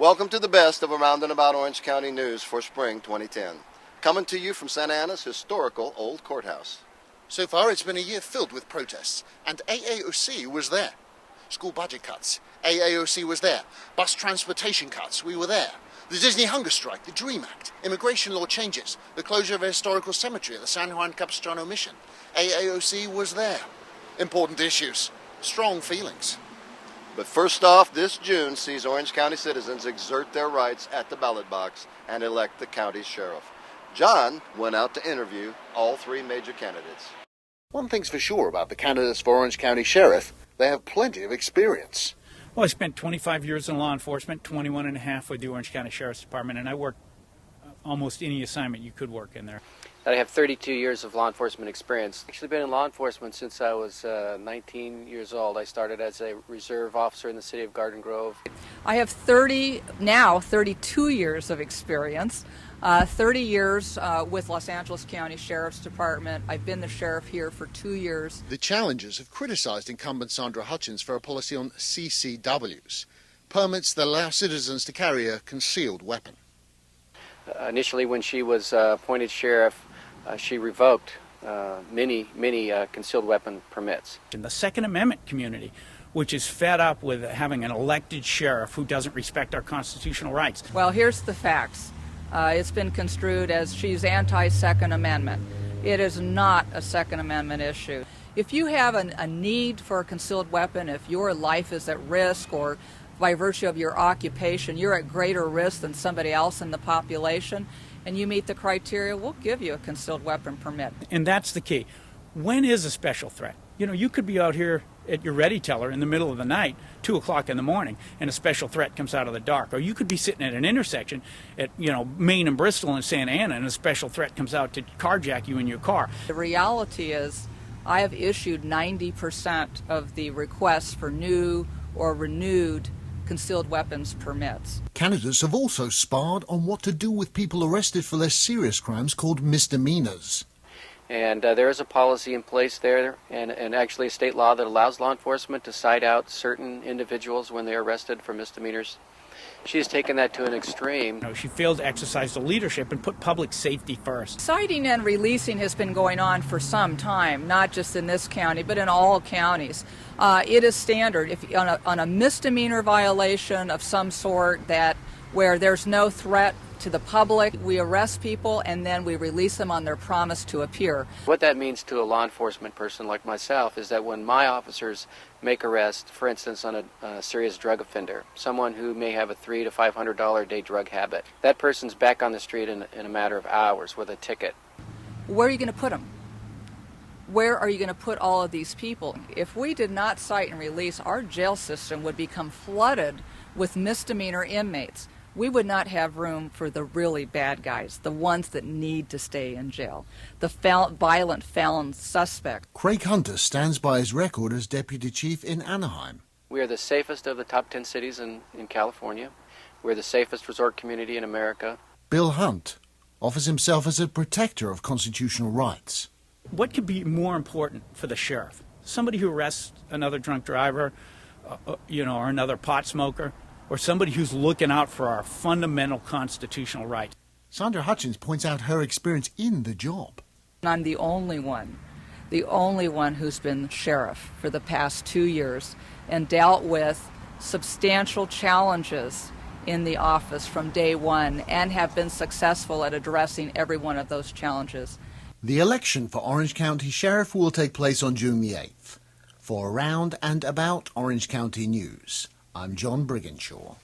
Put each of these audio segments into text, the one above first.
Welcome to the best of around and about Orange County news for spring 2010. Coming to you from Santa Ana's historical old courthouse. So far, it's been a year filled with protests, and Aaoc was there. School budget cuts, Aaoc was there. Bus transportation cuts, we were there. The Disney hunger strike, the DREAM Act, immigration law changes, the closure of a historical cemetery at the San Juan Capistrano mission. Aaoc was there. Important issues, strong feelings. But first off, this June sees Orange County citizens exert their rights at the ballot box and elect the county's sheriff. John went out to interview all three major candidates. One thing's for sure about the candidates for Orange County Sheriff, they have plenty of experience. Well, I spent 25 years in law enforcement, 21 and a half with the Orange County Sheriff's Department, and I worked almost any assignment you could work in there. I have 32 years of law enforcement experience. Actually been in law enforcement since I was 19 years old. I started as a reserve officer in the city of Garden Grove. I have 32 years of experience, 30 years with Los Angeles County Sheriff's Department. I've been the sheriff here for 2 years. The challengers have criticized incumbent Sandra Hutchins for a policy on CCWs, permits that allow citizens to carry a concealed weapon. Initially, when she was appointed sheriff, she revoked many concealed weapon permits. In the Second Amendment community, which is fed up with having an elected sheriff who doesn't respect our constitutional rights. Well, here's the facts. It's been construed as she's anti-Second Amendment. It is not a Second Amendment issue. If you have a need for a concealed weapon, if your life is at risk or by virtue of your occupation, you're at greater risk than somebody else in the population, and you meet the criteria, we'll give you a concealed weapon permit. And that's the key. When is a special threat? You know, you could be out here at your ready teller in the middle of the night, 2 o'clock in the morning, and a special threat comes out of the dark. Or you could be sitting at an intersection at, Main and Bristol and Santa Ana, and a special threat comes out to carjack you in your car. The reality is, I have issued 90% of the requests for new or renewed concealed weapons permits. Candidates have also sparred on what to do with people arrested for less serious crimes called misdemeanors. And there is a policy in place there, and actually a state law that allows law enforcement to cite out certain individuals when they're arrested for misdemeanors. She's taken that to an extreme. She failed to exercise the leadership and put public safety first. Citing and releasing has been going on for some time, not just in this county, but in all counties. It is standard. If on a misdemeanor violation of some sort where there's no threat to the public, we arrest people and then we release them on their promise to appear. What that means to a law enforcement person like myself is that when my officers make arrests, for instance, on a serious drug offender, someone who may have a $300 to $500 a day drug habit, that person's back on the street in a matter of hours with a ticket. Where are you going to put them? Where are you going to put all of these people? If we did not cite and release, our jail system would become flooded with misdemeanor inmates. We would not have room for the really bad guys, the ones that need to stay in jail, the violent felon suspect. Craig Hunter stands by his record as deputy chief in Anaheim. We are the safest of the top 10 cities in California. We're the safest resort community in America. Bill Hunt offers himself as a protector of constitutional rights. What could be more important for the sheriff? Somebody who arrests another drunk driver, or another pot smoker, or somebody who's looking out for our fundamental constitutional rights. Sandra Hutchins points out her experience in the job. I'm the only one who's been sheriff for the past 2 years and dealt with substantial challenges in the office from day one and have been successful at addressing every one of those challenges. The election for Orange County Sheriff will take place on June the 8th. For Around and About Orange County News, I'm John Briginshaw.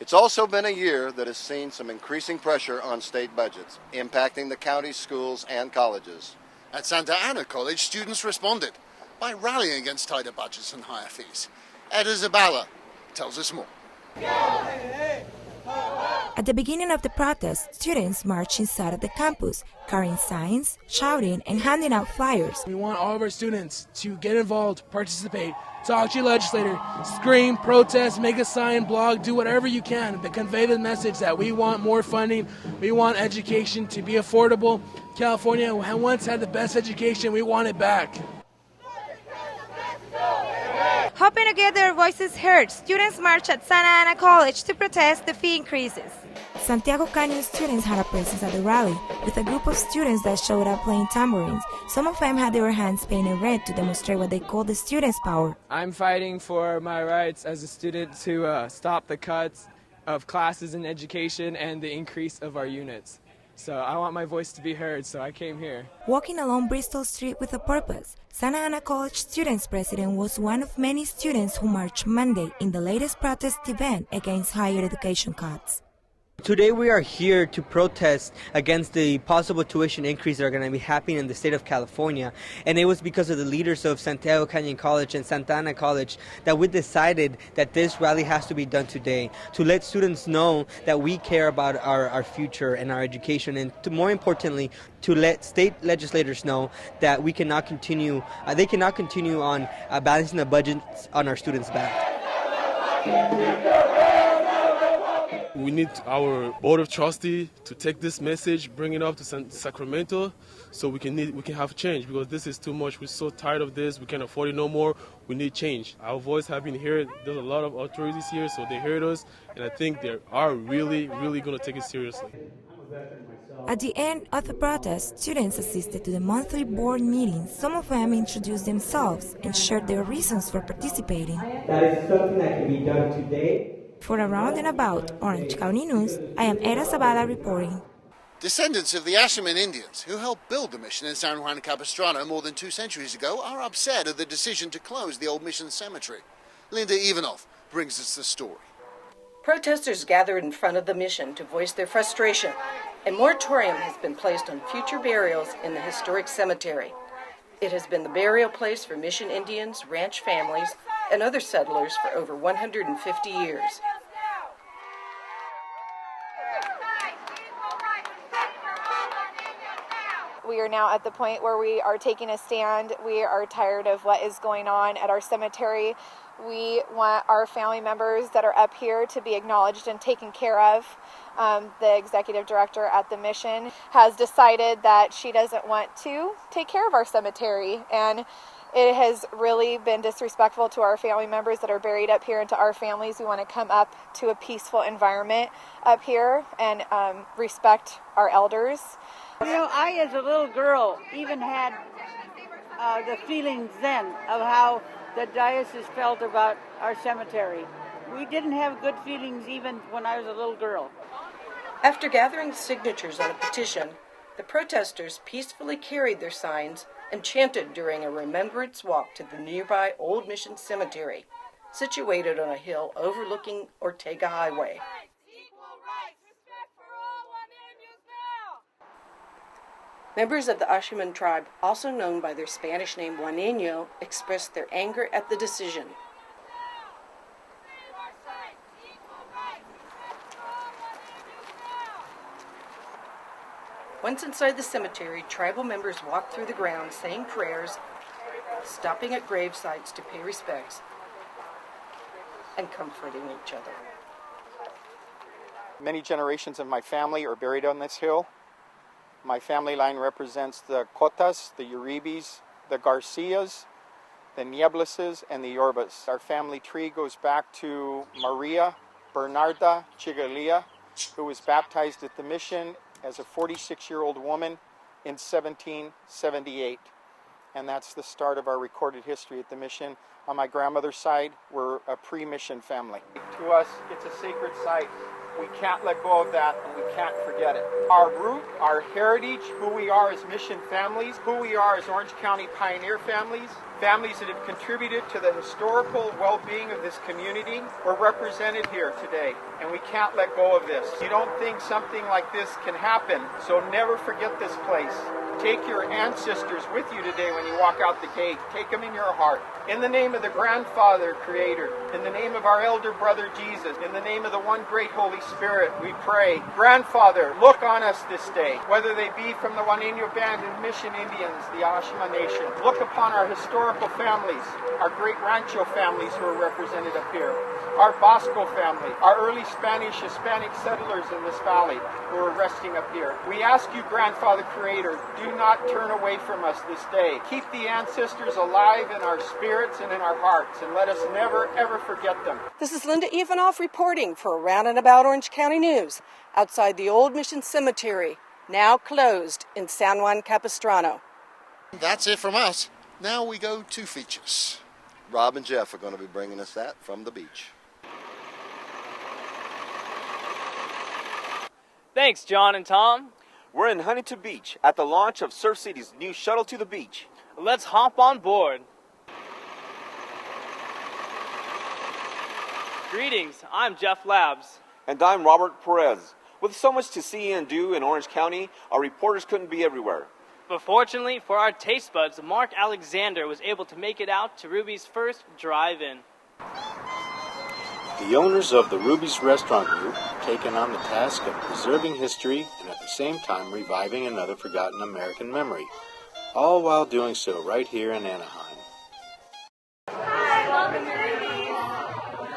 It's also been a year that has seen some increasing pressure on state budgets, impacting the county's schools and colleges. At Santa Ana College, students responded by rallying against tighter budgets and higher fees. Ed Zabala tells us more. At the beginning of the protest, students marched inside of the campus, carrying signs, shouting, and handing out flyers. We want all of our students to get involved, participate, talk to your legislator, scream, protest, make a sign, blog, do whatever you can to convey the message that we want more funding, we want education to be affordable. California once had the best education, we want it back. Hoping to get their voices heard, students marched at Santa Ana College to protest the fee increases. Santiago Canyon students had a presence at the rally, with a group of students that showed up playing tambourines. Some of them had their hands painted red to demonstrate what they call the students' power. I'm fighting for my rights as a student to stop the cuts of classes in education and the increase of our units. So I want my voice to be heard, so I came here. Walking along Bristol Street with a purpose, Santa Ana College Students President was one of many students who marched Monday in the latest protest event against higher education cuts. Today we are here to protest against the possible tuition increase that are going to be happening in the state of California. And it was because of the leaders of Santiago Canyon College and Santa Ana College that we decided that this rally has to be done today to let students know that we care about our future and our education, and more importantly, to let state legislators know that we cannot continue, they cannot continue on balancing the budgets on our students' back. We need our Board of Trustees to take this message, bring it up to Sacramento, so we can have change, because this is too much. We're so tired of this. We can't afford it no more. We need change. Our voice has been heard. There's a lot of authorities here, so they heard us, and I think they are really, really going to take it seriously. At the end of the protest, students assisted to the monthly board meetings. Some of them introduced themselves and shared their reasons for participating. That is something that can be done today. For Around and About Orange County News, I am Era Zavala reporting. Descendants of the Acjachemen Indians, who helped build the mission in San Juan Capistrano more than 2 centuries ago, are upset at the decision to close the old mission cemetery. Linda Ivanov brings us the story. Protesters gathered in front of the mission to voice their frustration. A moratorium has been placed on future burials in the historic cemetery. It has been the burial place for mission Indians, ranch families, and other settlers for over 150 years. We are now at the point where we are taking a stand. We are tired of what is going on at our cemetery. We want our family members that are up here to be acknowledged and taken care of. The executive director at the mission has decided that she doesn't want to take care of our cemetery, and it has really been disrespectful to our family members that are buried up here and to our families. We want to come up to a peaceful environment up here and respect our elders. You know, I as a little girl even had the feelings then of how the diocese felt about our cemetery. We didn't have good feelings even when I was a little girl. After gathering signatures on a petition, the protesters peacefully carried their signs and chanted during a remembrance walk to the nearby Old Mission Cemetery, situated on a hill overlooking Ortega Highway. Members of the Acjachemen tribe, also known by their Spanish name Juaneño, expressed their anger at the decision. Once inside the cemetery, tribal members walked through the grounds saying prayers, stopping at grave sites to pay respects, and comforting each other. Many generations of my family are buried on this hill. My family line represents the Cotas, the Uribis, the Garcias, the Niebleses, and the Yorbas. Our family tree goes back to Maria Bernarda Chigalia, who was baptized at the mission as a 46-year-old woman in 1778. And that's the start of our recorded history at the mission. On my grandmother's side, we're a pre-mission family. To us, it's a sacred site. We can't let go of that, and we can't forget it. Our root, our heritage, who we are as mission families, who we are as Orange County pioneer families, families that have contributed to the historical well-being of this community, were represented here today, and we can't let go of this. You don't think something like this can happen, so never forget this place. Take your ancestors with you today when you walk out the gate. Take them in your heart. In the name of the Grandfather, Creator, in the name of our elder brother Jesus, in the name of the one great Holy Spirit, we pray. Grandfather, look on us this day, whether they be from the Juaneño Band and Mission Indians, the Acjachemen Nation. Look upon our historical historical families, our great rancho families who are represented up here, our Bosco family, our early Spanish, Hispanic settlers in this valley who are resting up here. We ask you, Grandfather Creator, do not turn away from us this day. Keep the ancestors alive in our spirits and in our hearts, and let us never, ever forget them. This is Linda Ivanov reporting for Around and About Orange County News, outside the Old Mission Cemetery, now closed in San Juan Capistrano. That's it from us. Now we go to features. Rob and Jeff are going to be bringing us that from the beach. Thanks, John and Tom. We're in Huntington Beach at the launch of Surf City's new shuttle to the beach. Let's hop on board. Greetings, I'm Jeff Labs. And I'm Robert Perez. With so much to see and do in Orange County, our reporters couldn't be everywhere. But fortunately for our taste buds, Mark Alexander was able to make it out to Ruby's first drive-in. The owners of the Ruby's Restaurant Group taken on the task of preserving history and at the same time reviving another forgotten American memory, all while doing so right here in Anaheim. Hi, welcome to Ruby's.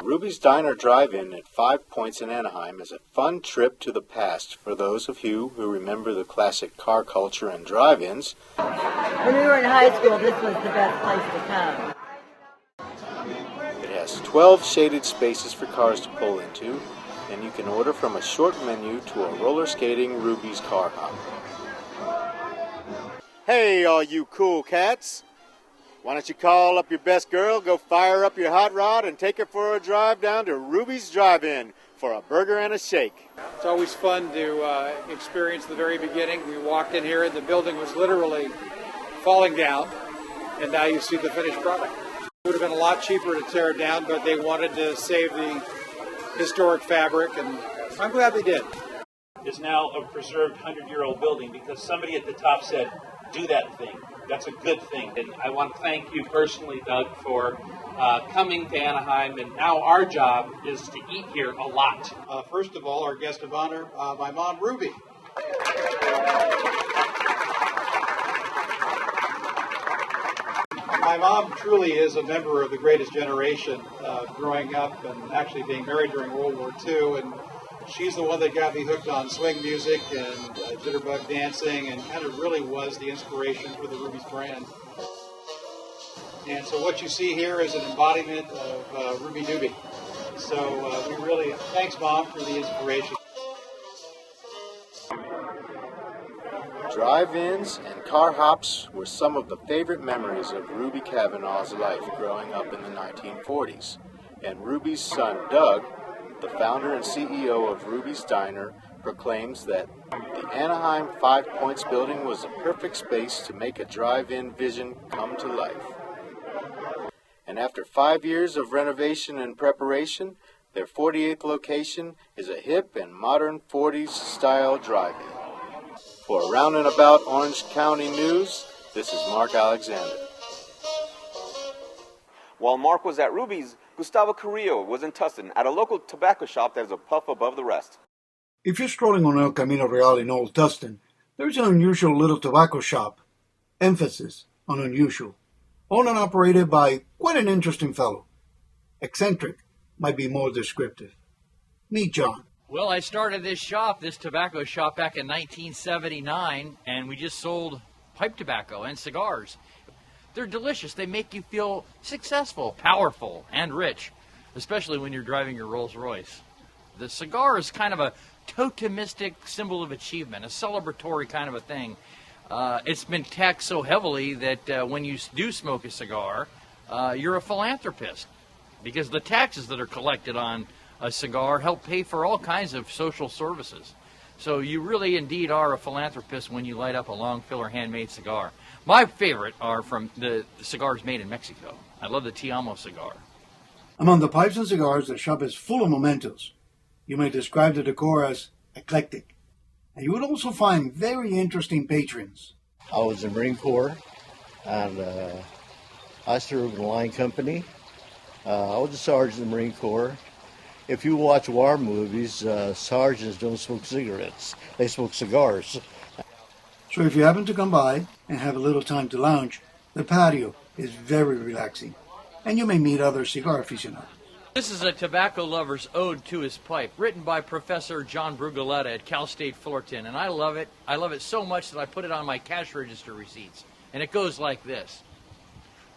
Ruby's Diner Drive-In at 5 Points in Anaheim is a fun trip to the past for those of you who remember the classic car culture and drive-ins. When we were in high school, this was the best place to come. It has 12 shaded spaces for cars to pull into, and you can order from a short menu to a roller skating Ruby's car hop. Hey, all you cool cats. Why don't you call up your best girl, go fire up your hot rod, and take her for a drive down to Ruby's Drive-In for a burger and a shake. It's always fun to experience the very beginning. We walked in here and the building was literally falling down, and now you see the finished product. It would have been a lot cheaper to tear it down, but they wanted to save the historic fabric, and I'm glad they did. It's now a preserved 100-year-old building because somebody at the top said, do that thing. That's a good thing. And I want to thank you personally, Doug, for coming to Anaheim. And now our job is to eat here a lot. First of all, our guest of honor, my mom, Ruby. My mom truly is a member of the greatest generation, growing up and actually being married during World War II. And she's the one that got me hooked on swing music and jitterbug dancing, and kind of really was the inspiration for the Ruby's brand. And so what you see here is an embodiment of Ruby Doobie. So we really, thanks Mom for the inspiration. Drive-ins and car hops were some of the favorite memories of Ruby Cavanaugh's life growing up in the 1940s. And Ruby's son, Doug, the founder and CEO of Ruby's Diner, proclaims that the Anaheim 5 Points building was a perfect space to make a drive-in vision come to life. And after 5 years of renovation and preparation, their 48th location is a hip and modern 40s style drive-in. For Around and About Orange County News, this is Mark Alexander. While Mark was at Ruby's, Gustavo Carrillo was in Tustin at a local tobacco shop that is a puff above the rest. If you're strolling on El Camino Real in Old Tustin, there's an unusual little tobacco shop. Emphasis on unusual. Owned and operated by quite an interesting fellow. Eccentric might be more descriptive. Meet John. Well, I started this tobacco shop back in 1979, and we just sold pipe tobacco and cigars. They're delicious. They make you feel successful, powerful, and rich, especially when you're driving your Rolls Royce. The cigar is kind of a totemistic symbol of achievement, a celebratory kind of a thing. It's been taxed so heavily that when you do smoke a cigar, you're a philanthropist, because the taxes that are collected on a cigar help pay for all kinds of social services. So you really indeed are a philanthropist when you light up a long filler handmade cigar. My favorite are from the cigars made in Mexico. I love the Tiamo cigar. Among the pipes and cigars, the shop is full of mementos. You may describe the decor as eclectic. And you would also find very interesting patrons. I was in the Marine Corps, and I served in the line company. I was a sergeant in the Marine Corps. If you watch war movies, sergeants don't smoke cigarettes. They smoke cigars. So if you happen to come by and have a little time to lounge, The patio is very relaxing, and you may meet other cigar aficionados. This is a tobacco lover's ode to his pipe, written by Professor John Brugaletta at Cal State Fullerton, and I love it. I love it so much that I put it on my cash register receipts, and it goes like this.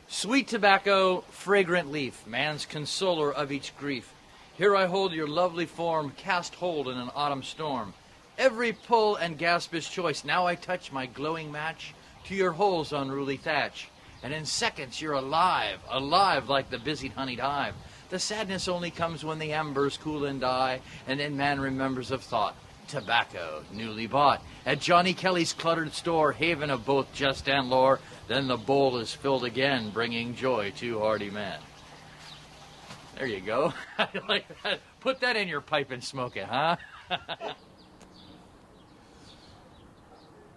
Sweet tobacco, fragrant leaf, man's consoler of each grief. Here I hold your lovely form, cast hold in an autumn storm. Every pull and gasp is choice. Now I touch my glowing match to your hole's unruly thatch. And in seconds you're alive, alive like the busied honeyed hive. The sadness only comes when the embers cool and die, and then man remembers of thought. Tobacco, newly bought, at Johnny Kelly's cluttered store, haven of both jest and lore. Then the bowl is filled again, bringing joy to hardy men. There you go. I like that. Put that in your pipe and smoke it, huh?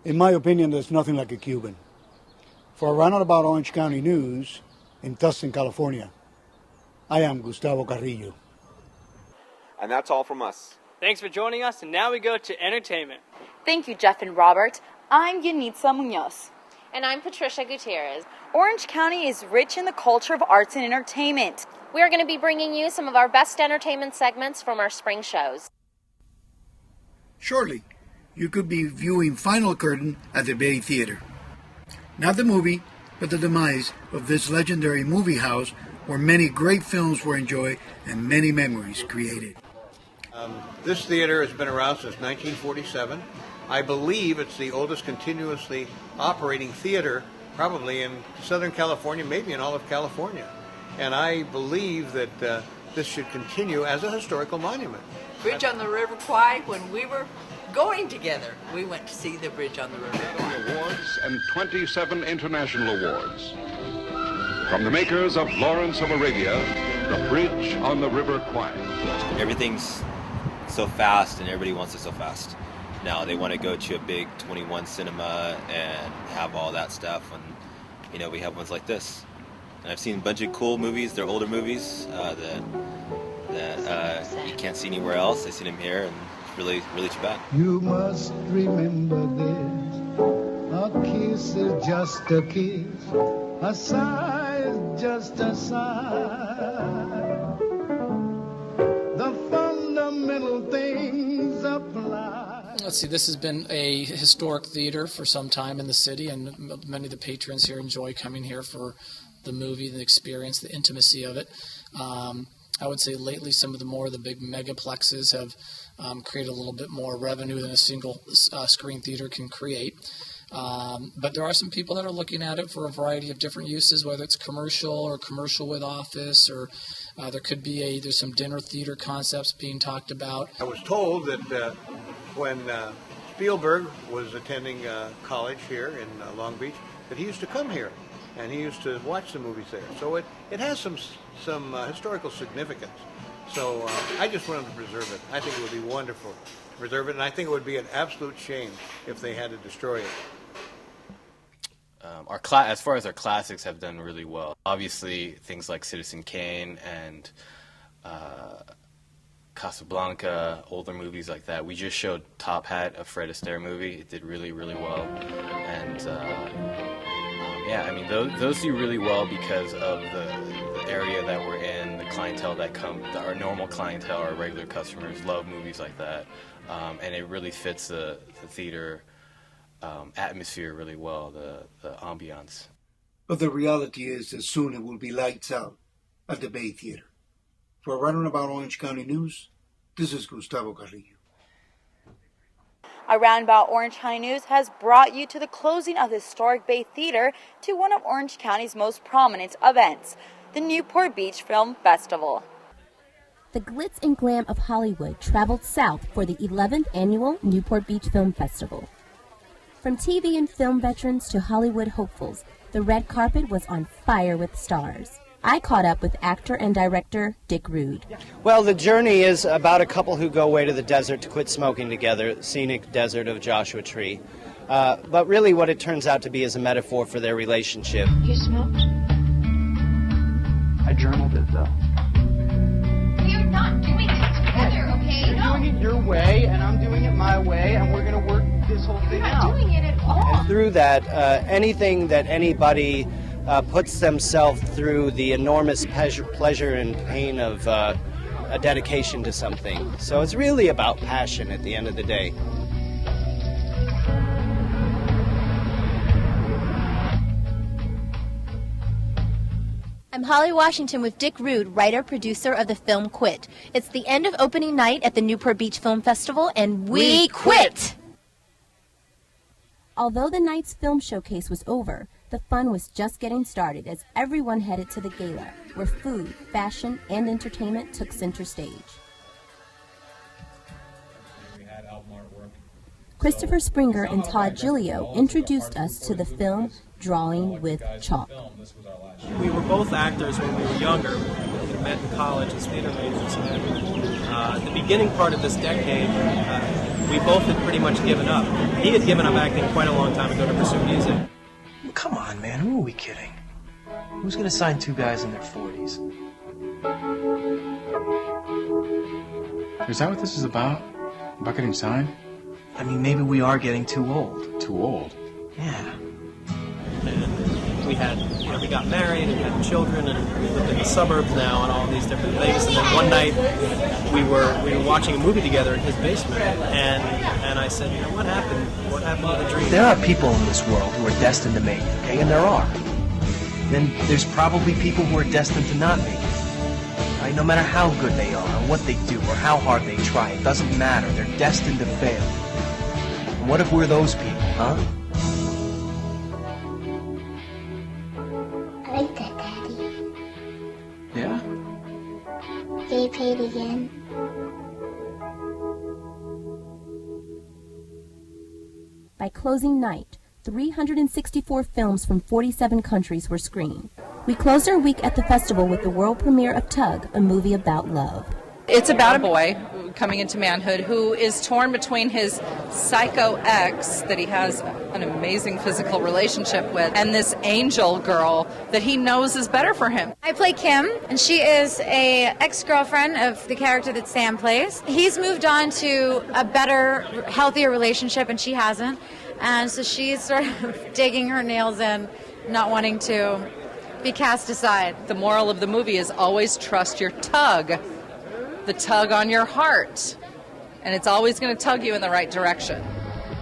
In my opinion, there's nothing like a Cuban. For Roundabout Orange County News in Tustin, California, I am Gustavo Carrillo. And that's all from us. Thanks for joining us, and now we go to entertainment. Thank you, Jeff and Robert. I'm Yanitza Munoz. And I'm Patricia Gutierrez. Orange County is rich in the culture of arts and entertainment. We are going to be bringing you some of our best entertainment segments from our spring shows. Shortly, you could be viewing Final Curtain at the Bay Theater. Not the movie, but the demise of this legendary movie house where many great films were enjoyed and many memories created. This theater has been around since 1947. I believe it's the oldest continuously operating theater probably in Southern California, maybe in all of California. And I believe that this should continue as a historical monument. Bridge on the River Kwai, when we were going together, we went to see the Bridge on the River Kwai. Awards and 27 international awards. From the makers of Lawrence of Arabia, The Bridge on the River Kwai. Everything's so fast and everybody wants it so fast. Now they want to go to a big 21 cinema and have all that stuff, and you know, we have ones like this. And I've seen a bunch of cool movies. They're older movies that you can't see anywhere else. I've seen them here, and it's really too bad. You must remember this. A kiss is just a kiss. A sigh is just a sigh. The fundamental things apply. Let's see, this has been a historic theater for some time in the city, and many of the patrons here enjoy coming here for the movie, the experience, the intimacy of it. I would say lately some of the big megaplexes have created a little bit more revenue than a single screen theater can create. But there are some people that are looking at it for a variety of different uses, whether it's commercial or commercial with office, or there could be there's some dinner theater concepts being talked about. I was told that when Spielberg was attending college here in Long Beach, that he used to come here and he used to watch the movies there. So it has some historical significance. So I just wanted to preserve it. I think it would be wonderful to preserve it, and I think it would be an absolute shame if they had to destroy it. As far as our classics have done really well. Obviously, things like Citizen Kane and Casablanca, older movies like that. We just showed Top Hat, a Fred Astaire movie. It did really, really well. And yeah, I mean, those do really well because of the area that we're in, the clientele that come, our normal clientele, our regular customers love movies like that. And it really fits the theater atmosphere really well, the ambiance. But the reality is that soon it will be lights out at the Bay Theater. For Roundabout Orange County News, this is Gustavo Carrillo. Our Roundabout Orange County News has brought you to the closing of the historic Bay Theater to one of Orange County's most prominent events, the Newport Beach Film Festival. The glitz and glam of Hollywood traveled south for the 11th annual Newport Beach Film Festival. From TV and film veterans to Hollywood hopefuls, the red carpet was on fire with stars. I caught up with actor and director Dick Rude. Well, the journey is about a couple who go away to the desert to quit smoking together, the scenic desert of Joshua Tree. But really what it turns out to be is a metaphor for their relationship. You smoked? I journaled it, though. We're not doing it together, okay? You're doing it your way, and I'm doing it my way, and we're going to work this whole thing out. You're not doing it at all. And through that, anything that anybody puts themselves through the enormous pleasure and pain of a dedication to something. So it's really about passion at the end of the day. I'm Holly Washington with Dick Rude, writer-producer of the film Quit. It's the end of opening night at the Newport Beach Film Festival, and we quit! Although the night's film showcase was over, the fun was just getting started as everyone headed to the gala, where food, fashion, and entertainment took center stage. Christopher Springer and Todd Giglio introduced us to the film Drawing with Chalk. We were both actors when we were younger. We met in college as theater majors. And the beginning part of this decade, we both had pretty much given up. He had given up acting quite a long time ago to pursue music. Come on, man. Who are we kidding? Who's going to sign two guys in their 40s? Is that what this is about? About getting signed? I mean, maybe we are getting too old. Too old? Yeah. And we got married and had children, and we lived in the suburbs now and all these different things. And then one night we were watching a movie together in his basement, and I said, you know, what happened? What happened to the dream? There are people in this world who are destined to make it, okay? And there are. Then there's probably people who are destined to not make it. Right? No matter how good they are, or what they do, or how hard they try, it doesn't matter. They're destined to fail. And what if we're those people, huh? I like that, Daddy. Yeah? They paid again. By closing night, 364 films from 47 countries were screened. We closed our week at the festival with the world premiere of Tug, a movie about love. It's about a boy coming into manhood who is torn between his psycho ex that he has an amazing physical relationship with and this angel girl that he knows is better for him. I play Kim, and she is a ex-girlfriend of the character that Sam plays. He's moved on to a better, healthier relationship, and she hasn't. And so she's sort of digging her nails in, not wanting to be cast aside. The moral of the movie is always trust your tug. The tug on your heart, and it's always going to tug you in the right direction.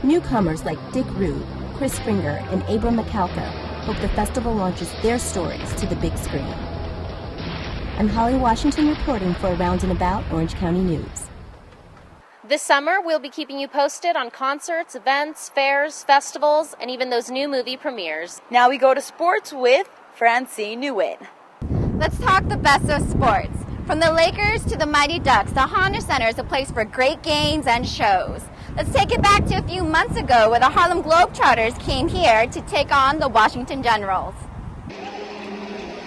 Newcomers like Dick Rude, Chris Springer, and Abram McCalca hope the festival launches their stories to the big screen. I'm Holly Washington reporting for Around and About Orange County News. This summer, we'll be keeping you posted on concerts, events, fairs, festivals, and even those new movie premieres. Now we go to sports with Francine Nguyen. Let's talk the best of sports. From the Lakers to the Mighty Ducks, the Honda Center is a place for great games and shows. Let's take it back to a few months ago where the Harlem Globetrotters came here to take on the Washington Generals.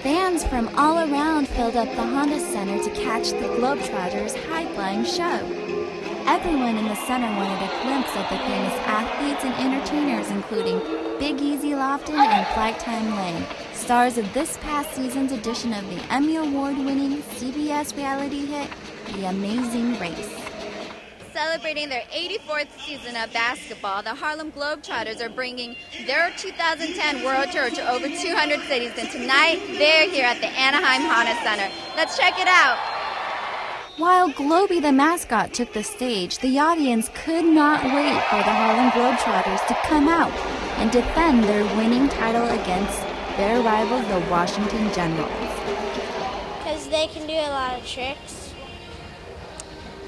Fans from all around filled up the Honda Center to catch the Globetrotters' high-flying show. Everyone in the center wanted a glimpse of the famous athletes and entertainers, including Big Easy Lofton and Flight Time Lane, stars of this past season's edition of the Emmy Award-winning CBS reality hit, The Amazing Race. Celebrating their 84th season of basketball, the Harlem Globetrotters are bringing their 2010 World Tour to over 200 cities, and tonight they're here at the Anaheim Honda Center. Let's check it out. While Globey the mascot took the stage, the audience could not wait for the Harlem Globetrotters to come out and defend their winning title against their rivals, the Washington Generals. Because they can do a lot of tricks,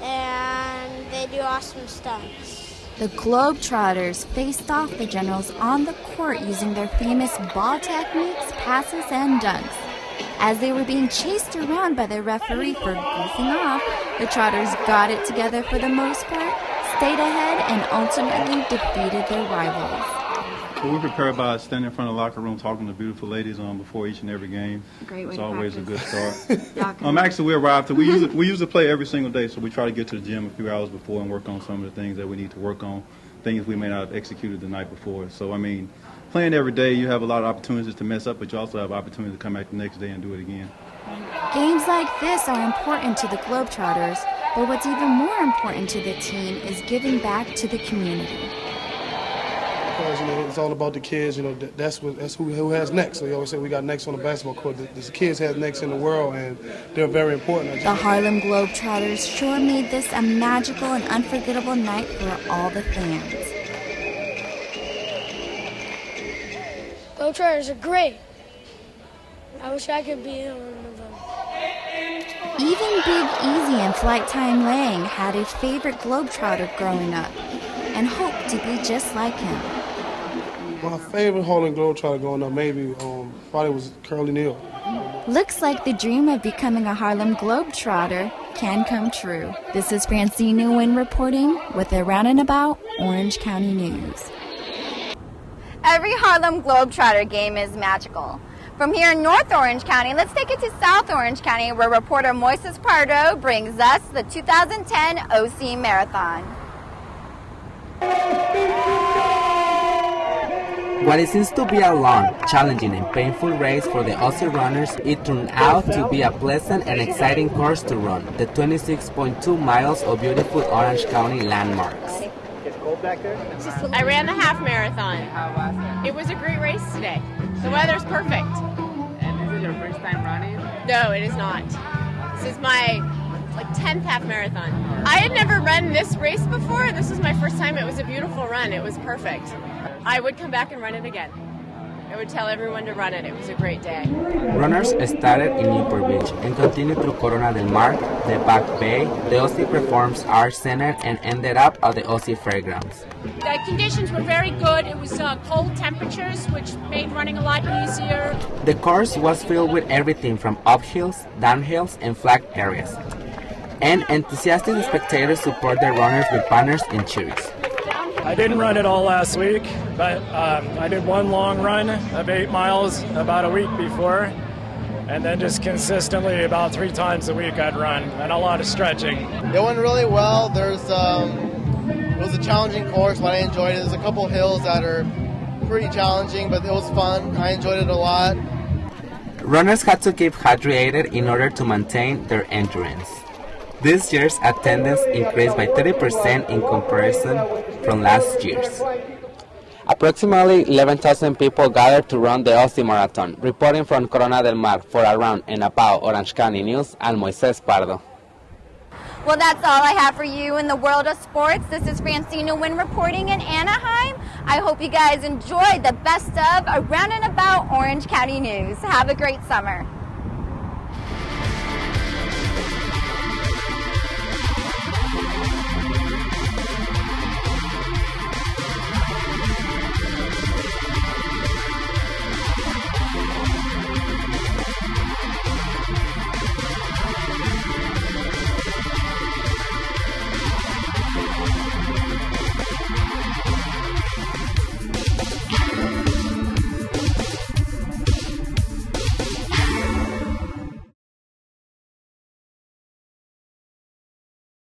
and they do awesome stunts. The Globetrotters faced off the Generals on the court using their famous ball techniques, passes, and dunks. As they were being chased around by the referee for goofing off, the Trotters got it together for the most part, stayed ahead, and ultimately defeated their rivals. Well, we prepare by standing in front of the locker room talking to beautiful ladies before each and every game. Great way it's to always practice. A good start. Actually, we arrive we usually play every single day, so we try to get to the gym a few hours before and work on some of the things that we need to work on, things we may not have executed the night before. So, I mean, playing every day, you have a lot of opportunities to mess up, but you also have opportunity to come back the next day and do it again. Games like this are important to the Globetrotters, but what's even more important to the team is giving back to the community. because it's all about the kids. That's who has next. So you always say we got next on the basketball court. The kids have next in the world, and they're very important. The Harlem Globetrotters sure made this a magical and unforgettable night for all the fans. Globetrotters are great. I wish I could be in one of them. Even Big Easy and Flight Time Lang had a favorite Globetrotter growing up and hoped to be just like him. My favorite Harlem Globetrotter growing up probably was Curly Neal. Looks like the dream of becoming a Harlem Globetrotter can come true. This is Francine Nguyen reporting with the Roundabout Orange County News. Every Harlem Globetrotter game is magical. From here in North Orange County, let's take it to South Orange County, where reporter Moises Pardo brings us the 2010 OC Marathon. What it seems to be a long, challenging, and painful race for the Aussie runners, it turned out to be a pleasant and exciting course to run, the 26.2 miles of beautiful Orange County landmarks. I ran the half marathon. It was a great race today. The weather's perfect. And is it your first time running? No, it is not. This is my 10th half marathon. I had never run this race before. This was my first time. It was a beautiful run. It was perfect. I would come back and run it again. I would tell everyone to run it. It was a great day. Runners started in Newport Beach and continued through Corona del Mar, the Back Bay, the Aussie Performs Arts Center, and ended up at the Aussie Fairgrounds. The conditions were very good. It was cold temperatures, which made running a lot easier. The course was filled with everything from uphills, downhills, and flat areas. And enthusiastic spectators support their runners with banners and cheers. I didn't run it all last week, but I did one long run of 8 miles about a week before, and then just consistently about 3 times a week I'd run, and a lot of stretching. It went really well. It was a challenging course, but I enjoyed it. There's a couple hills that are pretty challenging, but it was fun. I enjoyed it a lot. Runners had to keep hydrated in order to maintain their endurance. This year's attendance increased by 30% in comparison from last year's. Approximately 11,000 people gathered to run the Aussie Marathon. Reporting from Corona del Mar for Around and About Orange County News, I'm Moises Pardo. Well, that's all I have for you in the world of sports. This is Francine Nguyen reporting in Anaheim. I hope you guys enjoyed the best of Around and About Orange County News. Have a great summer.